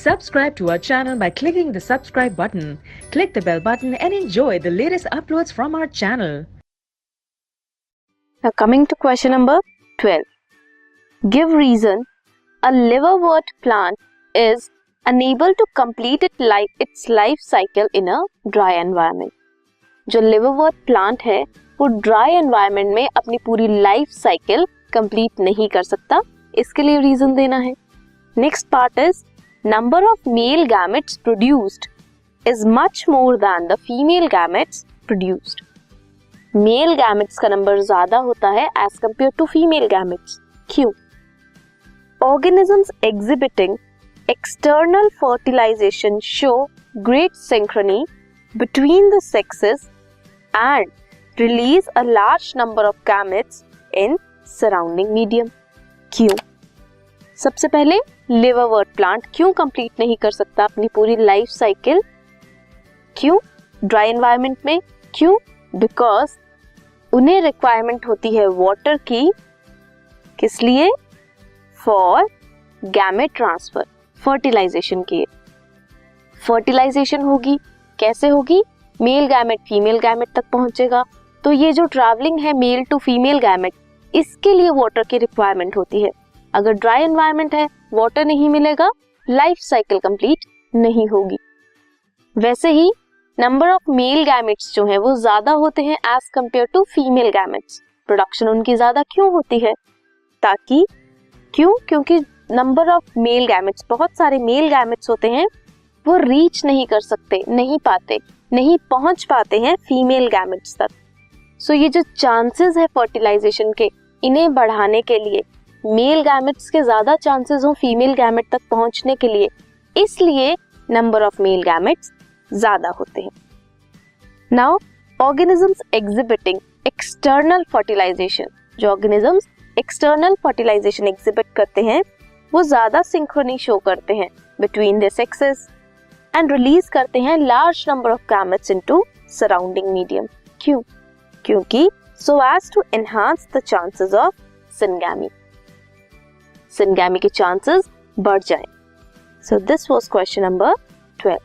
Subscribe to our channel by clicking the subscribe button. Click the bell button and enjoy the latest uploads from our channel. Now coming to question number 12. Give reason a liverwort plant is unable to complete its life cycle in a dry environment. जो liverwort plant है वो dry environment में अपनी पूरी life cycle complete नहीं कर सकता, इसके लिए रीजन देना है. Next part is number of male gametes produced is much more than the female gametes produced. Male gametes का नंबर ज्यादा होता है as compare to female gametes. क्यों? Organisms exhibiting external fertilization show great synchrony between the sexes and release a large number of gametes in surrounding medium. क्यों? सबसे पहले liverwort plant क्यों complete नहीं कर सकता अपनी पूरी लाइफ साइकिल? क्यों? ड्राई एनवायरनमेंट में. क्यों? बिकॉज उन्हें रिक्वायरमेंट होती है वाटर की. किस लिए? फॉर गैमेट ट्रांसफर, फर्टिलाइजेशन के. फर्टिलाइजेशन होगी, कैसे होगी? मेल गैमेट फीमेल गैमेट तक पहुंचेगा, तो ये जो ट्रैवलिंग है मेल टू फीमेल गैमेट, इसके लिए वाटर की रिक्वायरमेंट होती है. अगर ड्राई एनवायरनमेंट है, वाटर नहीं मिलेगा, लाइफ साइकिल कंप्लीट नहीं होगी. वैसे ही नंबर ऑफ मेल गैमेट्स जो है वो ज्यादा होते हैं as compare to female gametes. Production उनकी ज्यादा क्यों होती है? ताकि क्योंकि नंबर ऑफ मेल गैमेट्स, बहुत सारे मेल गैमेट्स होते हैं, वो रीच नहीं कर सकते, नहीं पहुंच पाते हैं फीमेल गैमेट्स तक. सो ये जो चांसेस है फर्टिलाइजेशन के, इन्हें बढ़ाने के लिए मेल गैमेट्स के ज्यादा चांसेस हो फीमेल गैमेट तक पहुंचने के लिए, इसलिए नंबर ऑफ मेल गैमेट्स ज्यादा होते हैं. Now organisms exhibiting external fertilization, जो ऑर्गेनिजम्स एक्सटर्नल फर्टिलाइजेशन एग्जिबिट करते हैं वो ज्यादा सिंक्रोनी शो करते हैं between their sexes and release करते हैं large number of gametes into surrounding medium. क्यों? क्योंकि so as to enhance the chances of syngamy, syngamy के चांसेस बढ़ जाएं. So this was question number 12.